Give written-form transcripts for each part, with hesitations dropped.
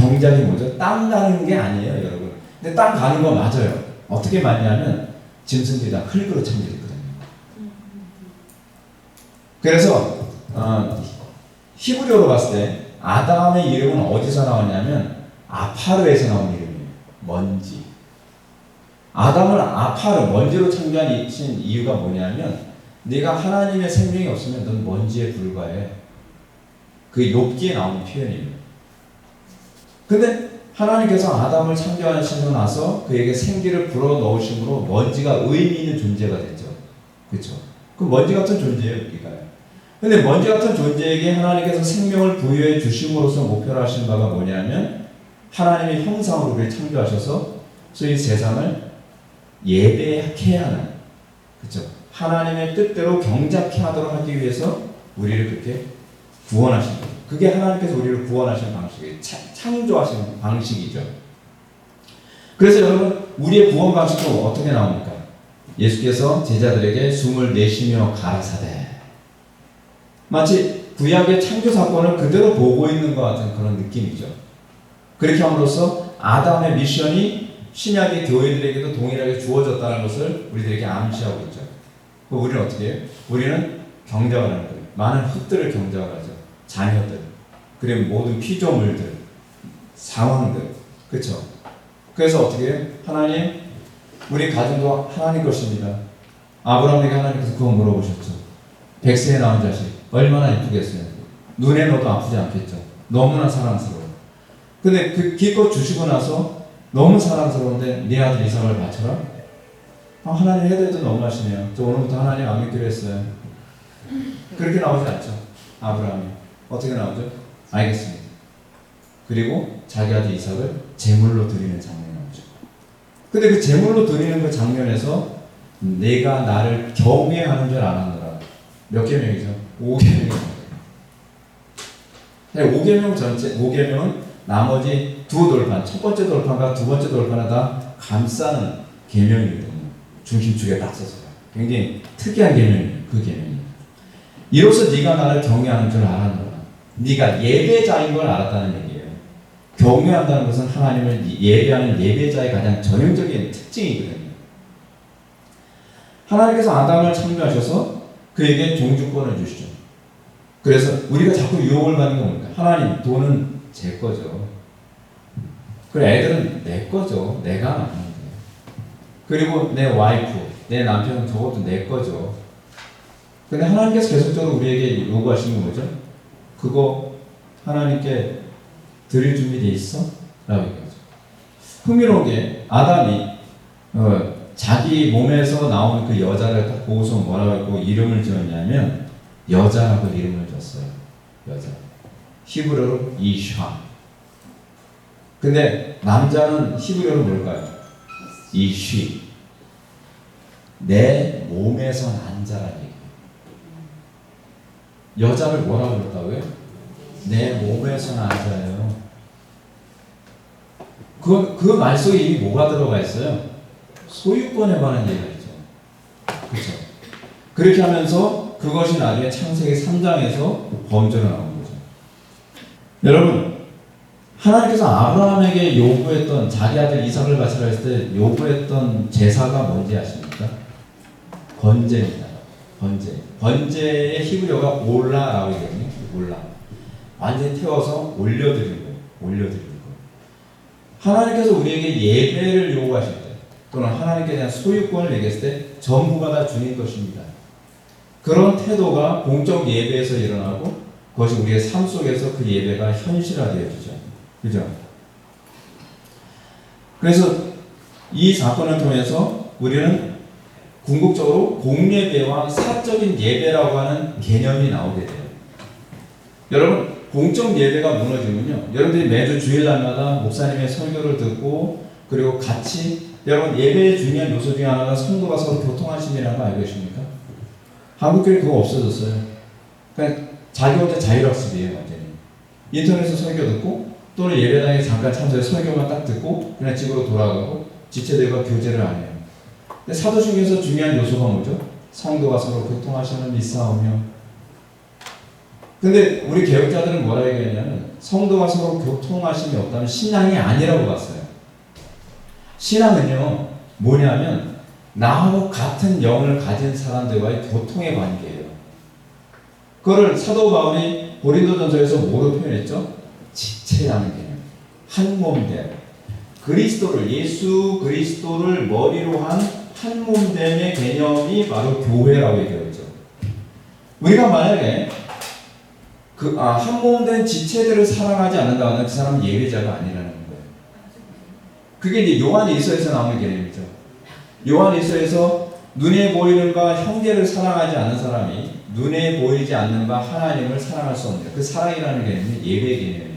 경작이 뭐죠? 땅 가는 게 아니에요, 여러분. 근데 땅 가는 거 맞아요. 어떻게 맞냐면 짐승들이 다 흙으로 창조됐거든요. 그래서 히브리어로 봤을 때 아담의 이름은 어디서 나왔냐면 아파르에서 나온 이름이에요. 먼지. 아담을 아파르, 먼지로 창조하신 이유가 뭐냐면 네가 하나님의 생명이 없으면 넌 먼지에 불과해. 그 욥기에 나오는 표현이에요. 근데 하나님께서 아담을 창조하시고 나서 그에게 생기를 불어넣으심으로 먼지가 의미 있는 존재가 됐죠. 그렇죠? 그 먼지 같은 존재예요, 우리가. 근데 먼지 같은 존재에게 하나님께서 생명을 부여해 주심으로써 목표로 하신 바가 뭐냐면 하나님의 형상으로 우리를 창조하셔서 소위 세상을 예배케 하는, 그렇죠? 하나님의 뜻대로 경작케 하도록 하기 위해서 우리를 그렇게 구원하신 거예요. 그게 하나님께서 우리를 구원하신 방식이에요. 창조하신 방식이죠. 그래서 여러분, 우리의 구원 방식은 어떻게 나옵니까? 예수께서 제자들에게 숨을 내쉬며 가라사대. 마치 구약의 창조 사건을 그대로 보고 있는 것 같은 그런 느낌이죠. 그렇게 함으로써 아담의 미션이 신약의 교회들에게도 동일하게 주어졌다는 것을 우리들에게 암시하고 있죠. 우리는 어떻게 해요? 우리는 경작을 하는 거예요. 많은 흙들을 경작을 하죠. 자녀들, 그리고 모든 피조물들, 상황들, 그렇죠? 그래서 어떻게 해요? 하나님, 우리 가정도 하나님 것입니다. 아브라함에게 하나님께서 그거 물어보셨죠. 백세에 낳은 자식 얼마나 예쁘겠어요? 눈에 넣어도 아프지 않겠죠. 너무나 사랑스러워. 근데 그 기껏 주시고 나서 너무 사랑스러운데 네 아들 이삭을 바쳐라? 하나님 해도 너무하시네요. 저 오늘부터 하나님 안 믿기로 했어요. 그렇게 나오지 않죠. 아브라함이 어떻게 나오죠? 알겠습니다. 그리고 자기 아들 이삭을 제물로 드리는 장면이 나오죠. 근데 그 제물로 드리는 그 장면에서 내가 나를 경외하는 줄 아느니라. 몇 계명이죠? 5계명이죠. 5계명 전체, 5계명은 나머지 두 돌판, 첫 번째 돌판과 두 번째 돌판을 다 감싸는 계명이거든요. 중심축에 딱 서서. 굉장히 특이한 계명이에요. 그 계명이. 이로써 네가 나를 경외하는 줄 알았노라. 네가 예배자인 걸 알았다는 얘기예요. 경외한다는 것은 하나님을 예배하는 예배자의 가장 전형적인 특징이거든요. 하나님께서 아담을 창조하셔서 그에게 종주권을 주시죠. 그래서 우리가 자꾸 유혹을 받는 게 뭡니까? 하나님, 돈은 제 거죠. 그리고 애들은 내 거죠. 내가 낳는데. 그리고 내 와이프, 내 남편, 저것도 내 거죠. 근데 하나님께서 계속적으로 우리에게 요구하시는 건 뭐죠? 그거 하나님께 드릴 준비돼 있어? 라고 얘기하죠. 흥미로운 게 아담이 자기 몸에서 나온 그 여자를 딱 보고서 뭐라고 이름을 지었냐면 여자라고 이름을 줬어요. 여자. 히브리어로 이샤. 근데 남자는 히브리어로 뭘까요? 이쉬. 내 몸에서 난 자라는 얘기예요. 여자를 뭐라고 그랬다고요? 내 몸에서 난 자예요. 그 말 속에 이미 뭐가 들어가 있어요? 소유권에 관한 얘기가 있죠. 그렇죠? 그렇게 하면서 그것이 나중에 창세기 3장에서 범죄로 나오는 거죠. 여러분, 하나님께서 아브라함에게 요구했던 자기 아들 이삭을 바치라 했을 때 요구했던 제사가 뭔지 아십니까? 번제입니다. 번제. 번제의 히브리어가 올라라고 얘기하거든요. 올라. 완전히 태워서 올려드리는 거예요. 올려드리는 거예요. 하나님께서 우리에게 예배를 요구하실 때 또는 하나님께 대한 소유권을 얘기했을 때 전부가 다 주님 것입니다. 그런 태도가 공적 예배에서 일어나고 그것이 우리의 삶 속에서 그 예배가 현실화되어지죠. 그죠? 그래서 이 사건을 통해서 우리는 궁극적으로 공예배와 사적인 예배라고 하는 개념이 나오게 돼요. 여러분, 공적 예배가 무너지면요, 여러분들이 매주 주일날마다 목사님의 설교를 듣고 그리고 같이 여러분 예배의 중요한 요소 중에 하나가 성도가 서로 교통하심이라는 거 알고 계십니까? 한국교회 그거 없어졌어요. 그러니까 자기 혼자 자율학습이에요. 완전히 인터넷에서 설교 듣고 또는 예배당에 잠깐 참석해서 설교만 딱 듣고 그냥 집으로 돌아가고 지체들과 교제를 안 해요. 근데 사도신경에서 중요한 요소가 뭐죠? 성도가 서로 교통하시는 미싸우며. 근데 우리 개혁자들은 뭐라 얘기하냐면 성도가 서로 교통하심이 없다면 신앙이 아니라고 봤어요. 신앙은요, 뭐냐면 나하고 같은 영을 가진 사람들과의 교통의 관계예요. 그거를 사도 바울이 고린도전서에서 뭐로 표현했죠? 지체라는 개념. 한 몸됨. 그리스도를, 예수 그리스도를 머리로 한 한 몸됨의 개념이 바로 교회라고 얘기하죠. 우리가 만약에 한 몸된 지체들을 사랑하지 않는다면 그 사람은 예배자가 아니라는 거예요. 그게 이제 요한일서에서 나오는 개념이죠. 요한일서에서 눈에 보이는 바 형제를 사랑하지 않는 사람이 눈에 보이지 않는 바 하나님을 사랑할 수 없는, 그 사랑이라는 개념이 예배 개념이에요.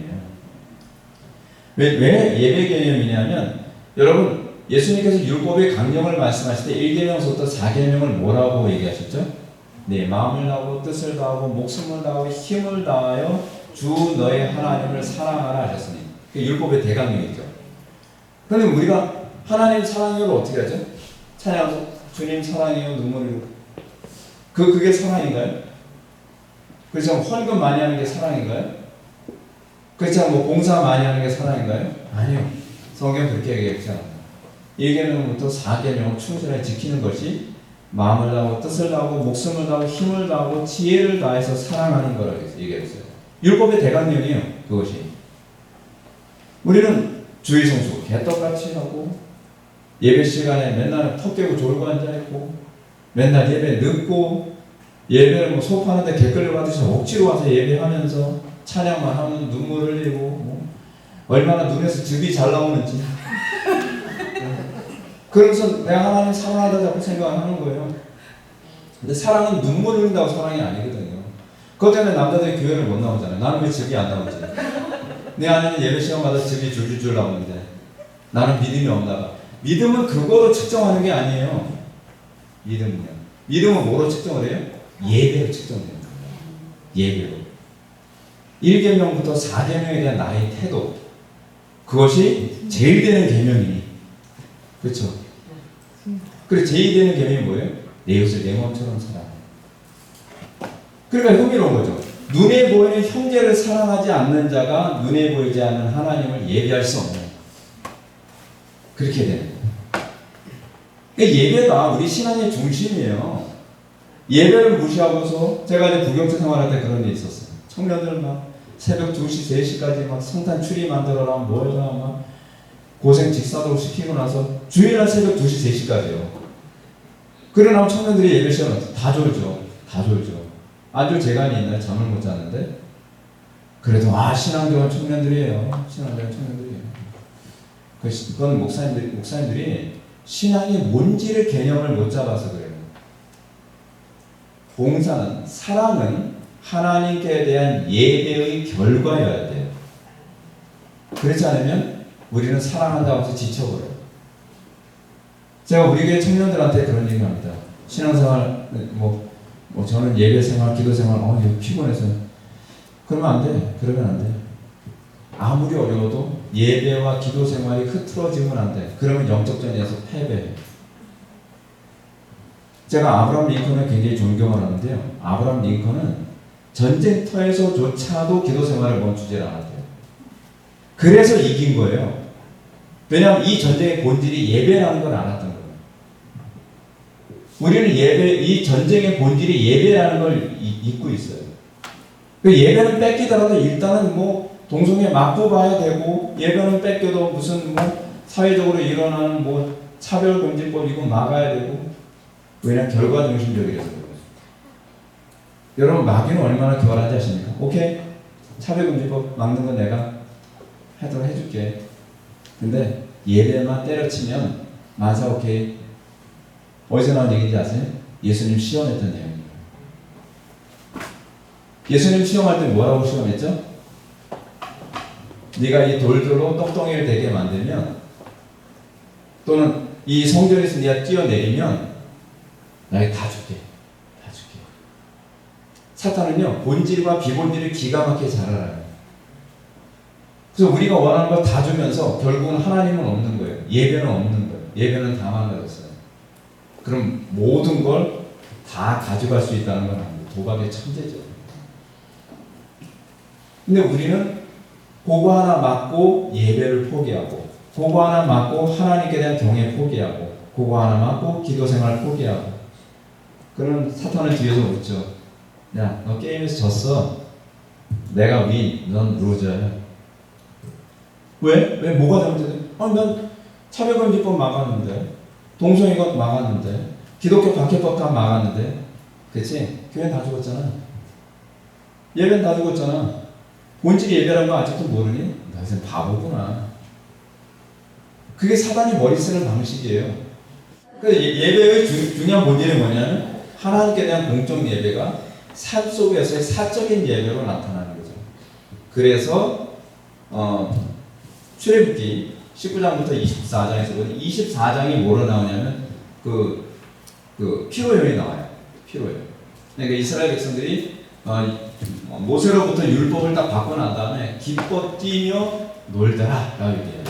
왜 예배 개념이냐면, 여러분 예수님께서 율법의 강령을 말씀하실 때 1계명서부터 4계명을 뭐라고 얘기하셨죠? 네, 마음을 다하고 뜻을 다하고 목숨을 다하고 힘을 다하여 주 너의 하나님을 사랑하라 하셨으니, 그게 율법의 대강령이죠. 그런데 우리가 하나님 사랑해요를 어떻게 하죠? 찬양하면서 주님 사랑해요 눈물을, 그게 사랑인가요? 그렇죠? 헌금 많이 하는 게 사랑인가요? 그렇죠? 뭐 봉사 많이 하는 게 사랑인가요? 아니요. 성경 그렇게 얘기하지 않아요. 1계명부터 4계명을 충실하게 지키는 것이 마음을 다하고 뜻을 다하고 목숨을 다하고 힘을 다하고 지혜를 다해서 사랑하는 거라고 얘기했어요. 율법의 대강령이에요. 그것이. 우리는 주의 성수 개떡같이 하고 예배 시간에 맨날 턱 깨고 졸고 앉아있고 맨날 예배 늦고 예배를 뭐 수업하는데 개끌려 가듯이 억지로 와서 예배하면서 찬양만 하면 눈물 흘리고 뭐 얼마나 눈에서 즙이 잘 나오는지 그러면서 내가 하나님 사랑하다 자꾸 생각하는 거예요. 근데 사랑은 눈물 흘린다고 사랑이 아니거든요. 그것 때문에 남자들이 교회를 못 나오잖아요. 나는 왜 즙이 안 나오지? 내 안에는 예배 시간마다 즙이 줄줄줄 나오는데 나는 믿음이 없나 봐. 믿음은 그거로 측정하는 게 아니에요. 믿음은 뭐로 측정을 해요? 예배로 측정해요. 예배로. 1계명부터 4계명에 대한 나의 태도, 그것이 제일 되는 계명이니, 그렇죠? 그래, 제일 되는 계명이 뭐예요? 내 이웃을 내 마음처럼 사랑해. 그러니까 흥미로운 거죠. 눈에 보이는 형제를 사랑하지 않는 자가 눈에 보이지 않는 하나님을 예배할 수 없는, 그렇게 되는 거예요. 그러니까 예배가 우리 신앙의 중심이에요. 예배를 무시하고서, 제가 이제 부경체 생활할 때 그런 일이 있었어요. 청년들 막 새벽 2시, 3시까지 막 성탄 추리 만들어라, 뭐해라, 막 고생 직사도 시키고 나서 주일날 새벽 2시, 3시까지요. 그러나 청년들이 예배 시간에 다 졸죠. 안 졸 재간이 있나요? 잠을 못 자는데. 그래도 신앙대원 청년들이에요. 그건 목사님들이 신앙이 뭔지를 개념을 못 잡아서 그래요. 봉사는, 사랑은 하나님께 대한 예배의 결과여야 돼요. 그렇지 않으면 우리는 사랑한다고 해서 지쳐버려요. 제가 우리 교회 청년들한테 그런 얘기 합니다. 신앙생활, 저는 예배생활, 기도생활, 이거 피곤해서. 그러면 안 돼. 그러면 안 돼. 아무리 어려워도 예배와 기도생활이 흐트러지면 안 돼. 그러면 영적전에서 패배해요. 제가 아브라함 링컨을 굉장히 존경을 하는데요. 아브라함 링컨은 전쟁터에서조차도 기도생활을 멈추지 않았대요. 그래서 이긴 거예요. 왜냐하면 이 전쟁의 본질이 예배라는 걸 알았던 거예요. 우리는 이 전쟁의 본질이 예배라는 걸 잊고 있어요. 그 예배는 뺏기더라도 일단은 동성애 맞고 봐야 되고, 예배는 뺏겨도 무슨 사회적으로 일어나는 차별금지법 이거 막아야 되고, 왜냐면 결과 중심적이라서 그래요. 여러분, 마귀는 얼마나 교활한지 아십니까? 오케이, 차별금지법 막는 건 내가 하도록 해줄게. 근데 예배만 때려치면 만사 오케이. 어디서 나온 얘기인지 아세요? 예수님 시험했던 내용입니다. 예수님 시험할 때 뭐라고 시험했죠? 네가 이 돌들로 떡덩이를 되게 만들면, 또는 이 성전에서 네가 뛰어내리면 나에게 다 줄게. 사탄은요, 본질과 비본질을 기가 막히게 잘 알아요. 그래서 우리가 원하는 걸 다 주면서 결국은 하나님은 없는 거예요. 예배는 없는 거예요. 예배는 다 망가졌어요. 그럼 모든 걸 다 가져갈 수 있다는 건 아니에요. 도박의 천재죠. 근데 우리는 그거 하나 맞고 예배를 포기하고, 그거 하나 맞고 하나님께 대한 경외 포기하고, 그거 하나 맞고 기도 생활 포기하고. 그럼 사탄은 뒤에서 묻죠. 야, 너 게임에서 졌어. 내가 윈, 넌 루저야. 왜? 왜? 뭐가 잘못됐어? 아니, 난 차별금지법 막았는데, 동성애법 막았는데, 기독교 박해법도 막았는데, 그치? 교회는 다 죽었잖아. 예배는 다 죽었잖아. 본질이 예배라는 거 아직도 모르니? 나 이제 바보구나. 그게 사단이 머리 쓰는 방식이에요. 그래서 예배의 중요한 본질이 뭐냐면 하나님께 대한 공적 예배가 삶 속에서의 사적인 예배로 나타나는 거죠. 그래서 출애굽기 19장부터 24장에서 보면 24장이 뭐로 나오냐면 그 피로연이 나와요. 피로연. 그러니까 이스라엘 백성들이 모세로부터 율법을 딱 받고 난 다음에 기뻐 뛰며 놀더라 라고 얘기해요.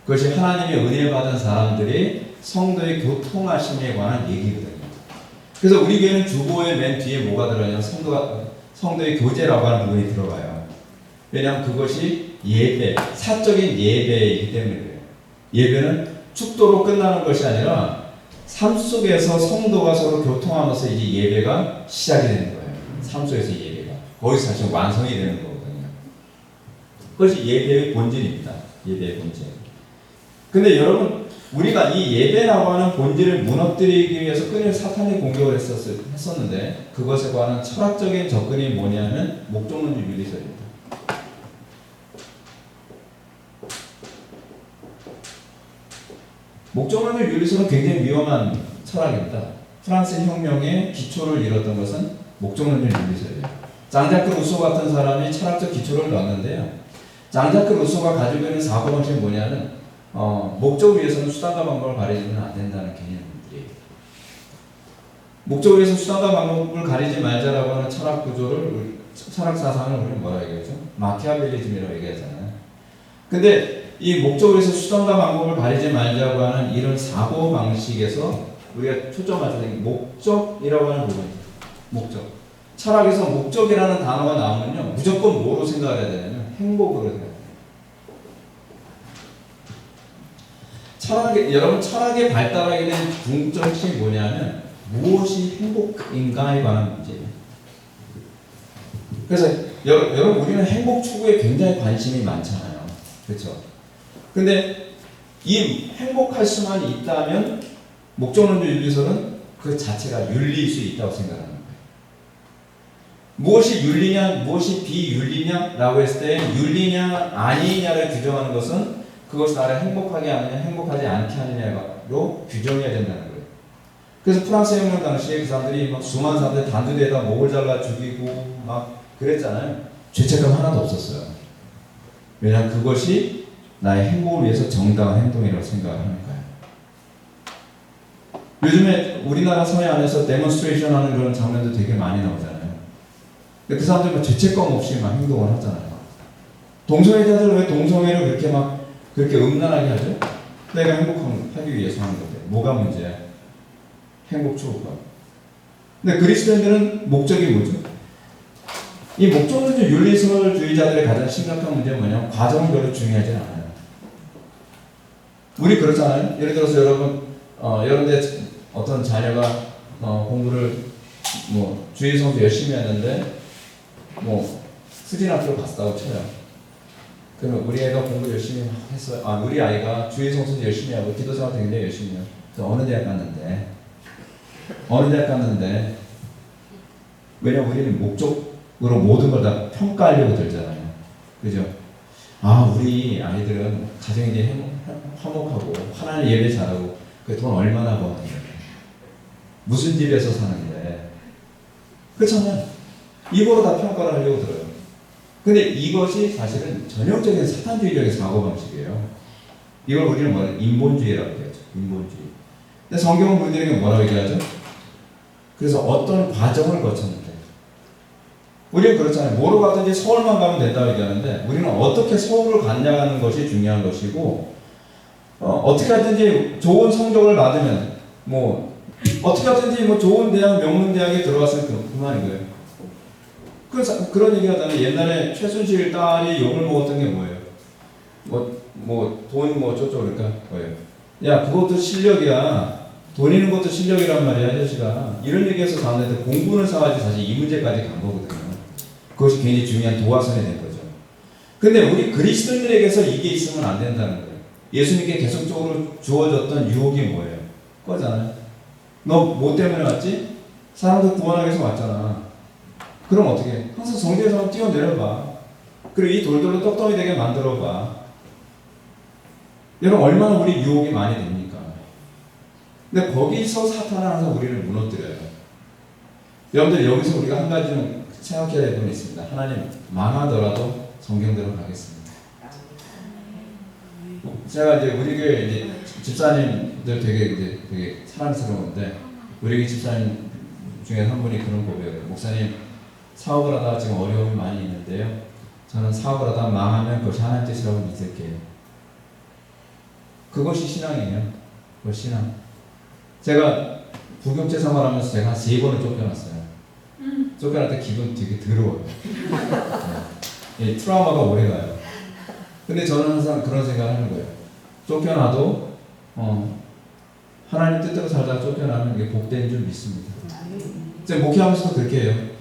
그것이 하나님의 은혜 받은 사람들이 성도의 교통하심에 관한 얘기거든요. 그래서 우리 교회는 주보의 맨 뒤에 뭐가 들어가냐면 성도의 교제라고 하는 부분이 들어가요. 왜냐하면 그것이 예배, 사적인 예배이기 때문에 그래요. 예배는 축도로 끝나는 것이 아니라 삶 속에서 성도가 서로 교통하면서 이제 예배가 시작이 되는 거예요. 삶 속에서 예배가. 거기서 사실 완성이 되는 거거든요. 그것이 예배의 본질입니다. 예배의 본질. 근데 여러분, 우리가 이 예배라고 하는 본질을 무너뜨리기 위해서 끊임없이 사탄이 공격을 했었는데 그것에 관한 철학적인 접근이 뭐냐면 목적론적 윤리설입니다. 목적론적 윤리설은 굉장히 위험한 철학입니다. 프랑스 혁명의 기초를 이뤘던 것은 목적론적 윤리설이에요. 장자크 루소 같은 사람이 철학적 기초를 넣었는데요. 장자크 루소가 가지고 있는 사고방식이 뭐냐면 목적을 위해서는 수단과 방법을 가리지는 안 된다는 개념들이에요. 목적을 위해서 수단과 방법을 가리지 말자라고 하는 철학 구조를, 철학 사상을 우리는 뭐라 얘기하죠? 마키아벨리즘이라고 얘기하잖아요. 근데 이 목적을 위해서 수단과 방법을 가리지 말자고 하는 이런 사고 방식에서 우리가 초점 맞춰야 되는 게 목적이라고 하는 부분이죠. 목적. 철학에서 목적이라는 단어가 나오면요, 무조건 뭐로 생각해야 되냐면 행복으로 생각해요. 여러분, 철학의 발달하게 된 궁극적 핵심이 뭐냐면 무엇이 행복인가에 관한 문제예요. 그래서 여러분, 우리는 행복 추구에 굉장히 관심이 많잖아요. 그렇죠? 근데 이 행복할 수만 있다면 목적론적 윤리설은 그 자체가 윤리일 수 있다고 생각하는 거예요. 무엇이 윤리냐, 무엇이 비윤리냐라고 했을 때 윤리냐 아니냐를 규정하는 것은 그것이 나를 행복하게 하느냐 행복하지 않게 하느냐로 규정해야 된다는 거예요. 그래서 프랑스 혁명 당시에 그 사람들이 막 수많은 사람들 단두대에다 목을 잘라 죽이고 막 그랬잖아요. 죄책감 하나도 없었어요. 왜냐하면 그것이 나의 행복을 위해서 정당한 행동이라고 생각하는 거예요. 요즘에 우리나라 사회 안에서 데몬스트레이션 하는 그런 장면도 되게 많이 나오잖아요. 근데 그 사람들이 막 죄책감 없이 막 행동을 하잖아요. 동성애자들은 왜 동성애를 그렇게 음란하게 하죠? 내가 행복하기 위해서 하는 건데 뭐가 문제야? 행복 추구가. 근데 그리스도인들은 목적이 뭐죠? 이 목적론적 윤리설주의자들의 가장 심각한 문제는 뭐냐면 과정은 별로 중요하지 않아요. 우리 그렇잖아요. 예를 들어서 여러분데 어떤 자녀가 공부를 주일 성수 열심히 했는데 수진 학교 갔다고 쳐요. 그러면 우리 애가 공부 열심히 했어요. 우리 아이가 주일 성수 열심히 하고 기도생활 굉장히 열심히 해요. 그래서 어느 대학 갔는데 왜냐면 우리는 목적으로 모든 걸 다 평가하려고 들잖아요. 그죠? 우리 아이들은 가정이 이제 화목하고 하나님 예배 잘하고 돈 얼마나 버는데 무슨 집에서 사는데 그렇잖아요. 이거로 다 평가를 하려고 들어요. 근데 이것이 사실은 전형적인 사탄주의적인 사고방식이에요. 이걸 우리는 인본주의라고 얘기하죠. 인본주의. 근데 성경은 우리들에게 뭐라고 얘기하죠? 그래서 어떤 과정을 거쳤는데 우리는 그렇잖아요. 뭐로 가든지 서울만 가면 된다고 얘기하는데 우리는 어떻게 서울을 갔냐는 것이 중요한 것이고 어떻게 하든지 좋은 성적을 받으면 어떻게 하든지 좋은 대학, 명문대학에 들어갔으면 그만인 거예요. 그런 얘기 하다가 옛날에 최순실 딸이 욕을 먹었던 게 뭐예요? 돈 어쩌고 그러니까 뭐예요? 야, 그것도 실력이야. 돈 있는 것도 실력이란 말이야, 아저씨가. 이런 얘기해서 가는데 공부는 사가지고 사실 이 문제까지 간 거거든요. 그것이 굉장히 중요한 도화선이 된 거죠. 근데 우리 그리스도인들에게서 이게 있으면 안 된다는 거예요. 예수님께 계속적으로 주어졌던 유혹이 뭐예요? 그거잖아요. 너 뭐 때문에 왔지? 사람들 구원하기 위해서 왔잖아. 그럼 어떻게 해? 항상 성경에서 한번 뛰어내려봐. 그리고 이 돌돌로 떡덩이 되게 만들어봐. 여러분 얼마나 우리 유혹이 많이 됩니까? 근데 거기서 사탄은 항상 우리를 무너뜨려요. 여러분들 여기서 우리가 한 가지 좀 생각해야 될 부분이 있습니다. 하나님 망하더라도 성경대로 가겠습니다. 제가 이제 우리 교회 이제 집사님들 되게 사랑스러운데 우리 교회 집사님 중에 한 분이 그런 고백을 해요. 목사님 사업을 하다가 지금 어려움이 많이 있는데요. 저는 사업을 하다가 망하면 그것이 하나님 뜻이라고 믿을게요. 그것이 신앙이에요. 그것이 신앙. 제가 부경제 생활하면서 제가 한 3번을 쫓겨났어요. 쫓겨날 때 기분 되게 더러워요. 네. 트라우마가 오래가요. 근데 저는 항상 그런 생각을 하는 거예요. 쫓겨나도 하나님 뜻대로 살다가 쫓겨나면 이게 복된 줄 믿습니다. 제가 목회하면서도 그렇게 해요.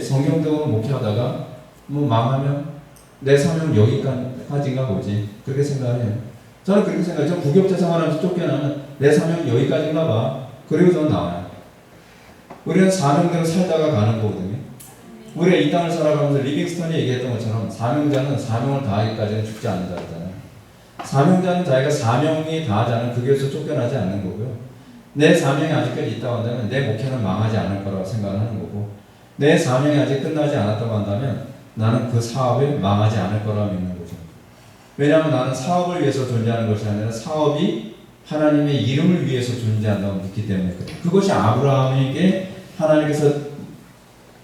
성경적으로 목회하다가 뭐 망하면 내 사명은 여기까지인가 보지. 그렇게 생각을 해요. 저는 그렇게 생각해요. 부교육자 생활하면서 쫓겨나면 내 사명은 여기까지인가 봐. 그리고 저는 나와요. 우리는 사명대로 살다가 가는 거거든요. 우리가 이 땅을 살아가면서 리빙스턴이 얘기했던 것처럼 사명자는 사명을 다하기까지는 죽지 않는다 그랬잖아요. 사명자는 자기가 사명이 다하지 않으면 그 길에서 쫓겨나지 않는 거고요. 내 사명이 아직까지 있다고 한다면 내 목회는 망하지 않을 거라고 생각을 하는 거고, 내 사명이 아직 끝나지 않았다고 한다면 나는 그 사업이 망하지 않을 거라고 믿는 거죠. 왜냐하면 나는 사업을 위해서 존재하는 것이 아니라 사업이 하나님의 이름을 위해서 존재한다고 믿기 때문에 그래요. 그것이 아브라함에게 하나님께서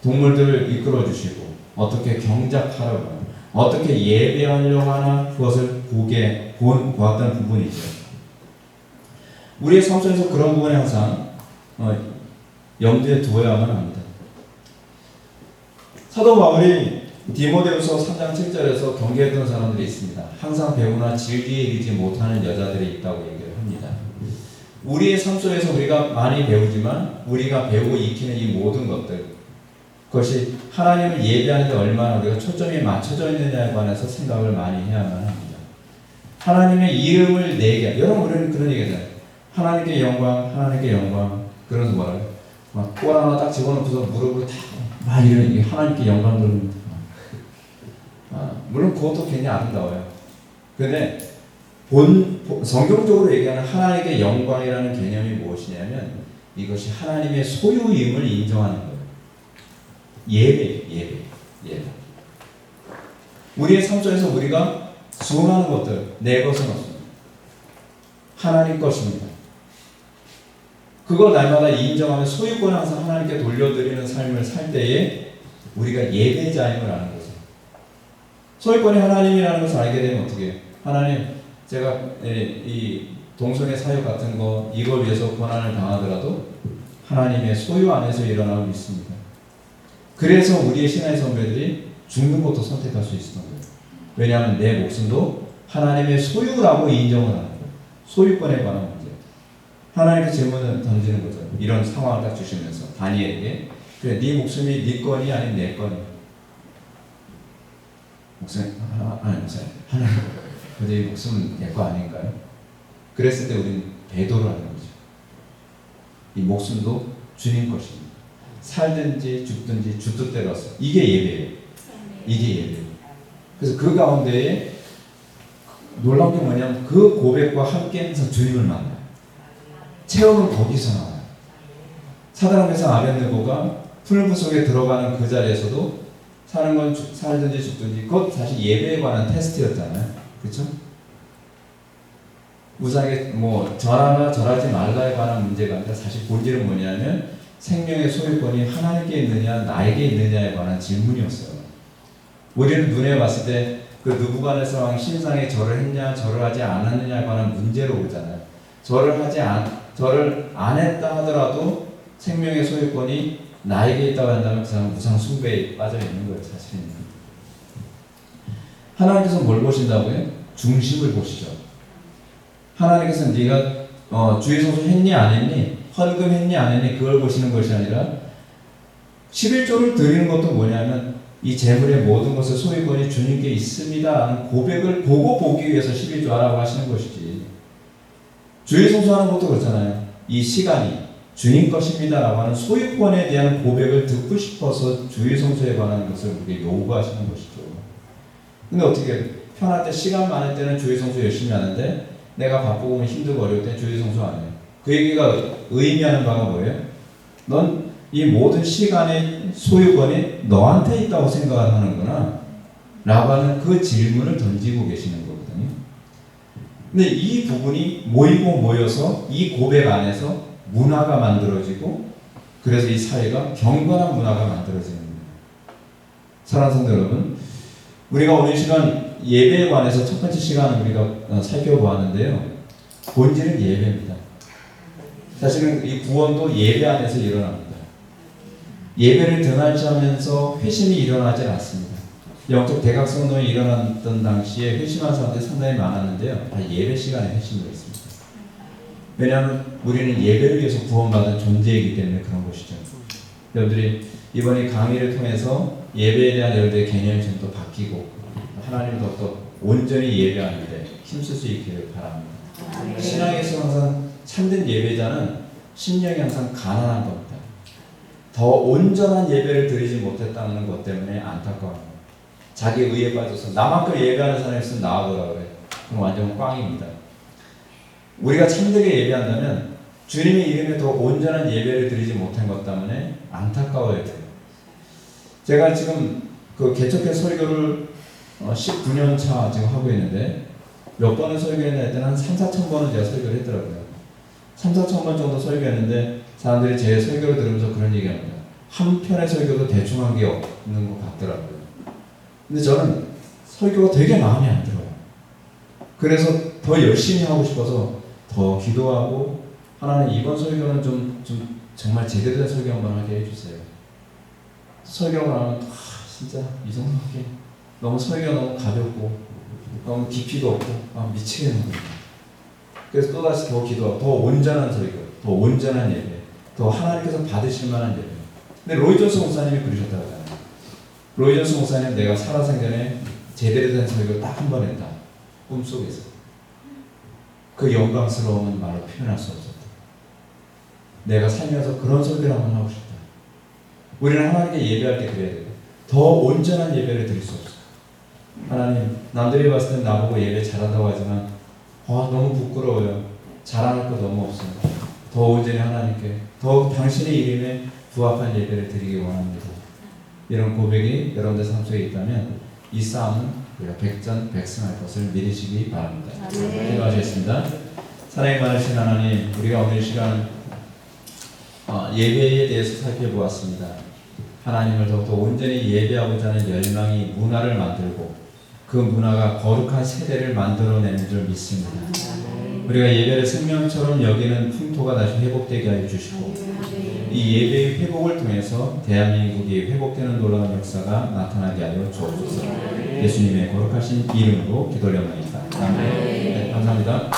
동물들을 이끌어 주시고 어떻게 경작하라고 하나, 어떻게 예배하려고 하나 그것을 보았던 부분이죠. 우리의 삶 속에서 그런 부분에 항상 염두에 두어야만 합니다. 사도 바울이 디모데후서 3장 7절에서 경계했던 사람들이 있습니다. 항상 배우나 질기에 이르지 못하는 여자들이 있다고 얘기를 합니다. 우리의 삶 속에서 우리가 많이 배우지만 우리가 배우고 익히는 이 모든 것들, 그것이 하나님을 예배하는 데 얼마나 우리가 초점이 맞춰져 있느냐에 관해서 생각을 많이 해야만 합니다. 하나님의 이름을 내게, 여러분 우리는 그런 얘기잖아요. 하나님께 영광, 하나님께 영광. 그러면서 뭐라고요? 꼴 하나 딱 집어넣고서 무릎을 막 이러는 하나님께 영광 돌립니다. 물론 그것도 굉장히 아름다워요. 근데 성경적으로 얘기하는 하나님께 영광이라는 개념이 무엇이냐면 이것이 하나님의 소유임을 인정하는 거예요. 예배. 우리의 삶 속에서 우리가 수많은 것들, 내 것은 없습니다. 하나님 것입니다. 그걸 날마다 인정하며 소유권을 항상 하나님께 돌려드리는 삶을 살 때에 우리가 예배자임을 아는 거죠. 소유권이 하나님이라는 것을 알게 되면 어떻게 해요? 하나님, 제가 이 동성애 사역 같은 거 이걸 위해서 고난을 당하더라도 하나님의 소유 안에서 일어나고 있습니다. 그래서 우리의 신앙의 선배들이 죽는 것도 선택할 수 있었던 거예요. 왜냐하면 내 목숨도 하나님의 소유라고 인정을 하는 거예요. 소유권에 관한 문제. 하나님께 질문을 던지는 거죠. 이런 상황을 딱 주시면서 다니엘에게, 그래, 네 목숨이 네 건이 아닌 내 건이야. 목사님, 하나님, 근데 이 목숨은 내 거 아닌가요? 그랬을 때 우리는 배도를 하는 거죠. 이 목숨도 주님 것입니다. 살든지 죽든지 주 뜻대로 왔어요. 이게 예배예요. 이게 예배예요. 그래서 그 가운데에 놀라운 게 뭐냐면 그 고백과 함께 항상 주님을 만나요. 체험은 거기서 나와요. 사드락메삭 아벳느고가 풀무 속에 들어가는 그 자리에서도 사는 건 살든지 죽든지, 그것 사실 예배에 관한 테스트였잖아요. 그렇죠? 우상에 절하나 절하지 말라에 관한 문제가 아니라 사실 본질은 뭐냐면 생명의 소유권이 하나님께 있느냐 나에게 있느냐에 관한 질문이었어요. 우리는 눈에 봤을 때 그 느부갓네살 왕 신상에 절을 했냐 절을 하지 않았느냐에 관한 문제로 보잖아요. 절을 안 했다 하더라도 생명의 소유권이 나에게 있다고 한다면 그 사람은 우상 숭배에 빠져 있는 거예요, 사실은. 하나님께서 뭘 보신다고요? 중심을 보시죠. 하나님께서 네가 주의 성수 했니 안 했니, 헌금 했니 안 했니, 그걸 보시는 것이 아니라 11조를 드리는 것도 뭐냐면 이 재물의 모든 것을 소유권이 주님께 있습니다 라는 고백을 보고 보기 위해서 11조 하라고 하시는 것이지. 주의 성수하는 것도 그렇잖아요. 이 시간이 주님 것입니다 라고 하는 소유권에 대한 고백을 듣고 싶어서 주의 성수에 관한 것을 우리에게 요구하시는 것이죠. 근데 어떻게 편할 때, 시간 많을 때는 주의 성수 열심히 하는데 내가 바쁘고 힘들고 어려울 때 주의 성수 안 해요. 그 얘기가 의미하는 바가 뭐예요? 넌 이 모든 시간의 소유권이 너한테 있다고 생각하는구나 라고 하는 그 질문을 던지고 계시는 거거든요. 근데 이 부분이 모이고 모여서 이 고백 안에서 문화가 만들어지고, 그래서 이 사회가 경건한 문화가 만들어지는 거예요. 사랑하는 성도 여러분, 우리가 오늘 시간 예배에 관해서 첫 번째 시간을 우리가 살펴보았는데요. 본질은 예배입니다. 사실은 이 구원도 예배 안에서 일어납니다. 예배를 등한시하면서 회심이 일어나지 않습니다. 영적 대각성론이 일어났던 당시에 회심한 사람들이 상당히 많았는데요. 다 예배 시간에 회심을 했습니다. 왜냐하면 우리는 예배를 위해서 구원받은 존재이기 때문에 그런 것이죠. 여러분들이 이번 이 강의를 통해서 예배에 대한 여러분들의 개념이 좀 더 바뀌고 하나님을 더욱더 온전히 예배하는데 힘쓸 수 있기를 바랍니다. 신앙에서 항상 참된 예배자는 심령이 항상 가난한 겁니다. 더 온전한 예배를 드리지 못했다는 것 때문에 안타까워합니다. 자기 의에 빠져서 나만큼 예배하는 사람이 있으면 나와보라 그래. 그럼 완전 꽝입니다. 우리가 참되게 예배한다면 주님의 이름에 더 온전한 예배를 드리지 못한 것 때문에 안타까워야 돼요. 제가 지금 그 개척회 설교를 19년 차 지금 하고 있는데 몇 번을 설교했나 했더니 한 3,4천 번은 제가 설교를 했더라고요. 3,4천 번 정도 설교했는데 사람들이 제 설교를 들으면서 그런 얘기합니다. 한 편의 설교도 대충 한 게 없는 것 같더라고요. 근데 저는 설교가 되게 마음에 안 들어요. 그래서 더 열심히 하고 싶어서 더 기도하고, 하나님 이번 설교는 좀 정말 제대로 된 설교 한번 하게 해주세요. 설교를 하면 진짜 이 정도밖에 너무 설교가 너무 가볍고 너무 깊이도 없고 미치겠는 거예요. 그래서 또다시 더 기도하고 더 온전한 설교, 더 온전한 예배, 더 하나님께서 받으실 만한 예배. 근데 로이 존스 목사님이 그러셨다고 하잖아요. 로이 존스 목사님, 내가 살아생전에 제대로 된 설교 딱 한 번 했다. 꿈속에서. 그 영광스러움은 말로 표현할 수 없었다. 내가 살면서 그런 설교를 한번 하고 싶다. 우리는 하나님께 예배할 때 그래야 돼요. 더 온전한 예배를 드릴 수 없어요. 하나님, 남들이 봤을 땐 나보고 예배 잘한다고 하지만 너무 부끄러워요. 자랑할 거 너무 없어요. 더 온전히 하나님께, 더 당신의 이름에 부합한 예배를 드리기 원합니다. 이런 고백이 여러분들 삶 속에 있다면 이 싸움은 우리가 백전백승할 것을 믿으시기 바랍니다. 기도하시겠습니다. 사랑이 많으신 하나님, 우리가 오늘 시간 예배에 대해서 살펴보았습니다. 하나님을 더욱더 온전히 예배하고자 하는 열망이 문화를 만들고 그 문화가 거룩한 세대를 만들어내는 줄 믿습니다. 우리가 예배를 생명처럼 여기는 풍토가 다시 회복되게 하여 주시고 이 예배의 회복을 통해서 대한민국이 회복되는 놀라운 역사가 나타나게 하여 주옵소서. 예수님의 거룩하신 이름으로 기도를 드립니다. 아멘. 네, 감사합니다.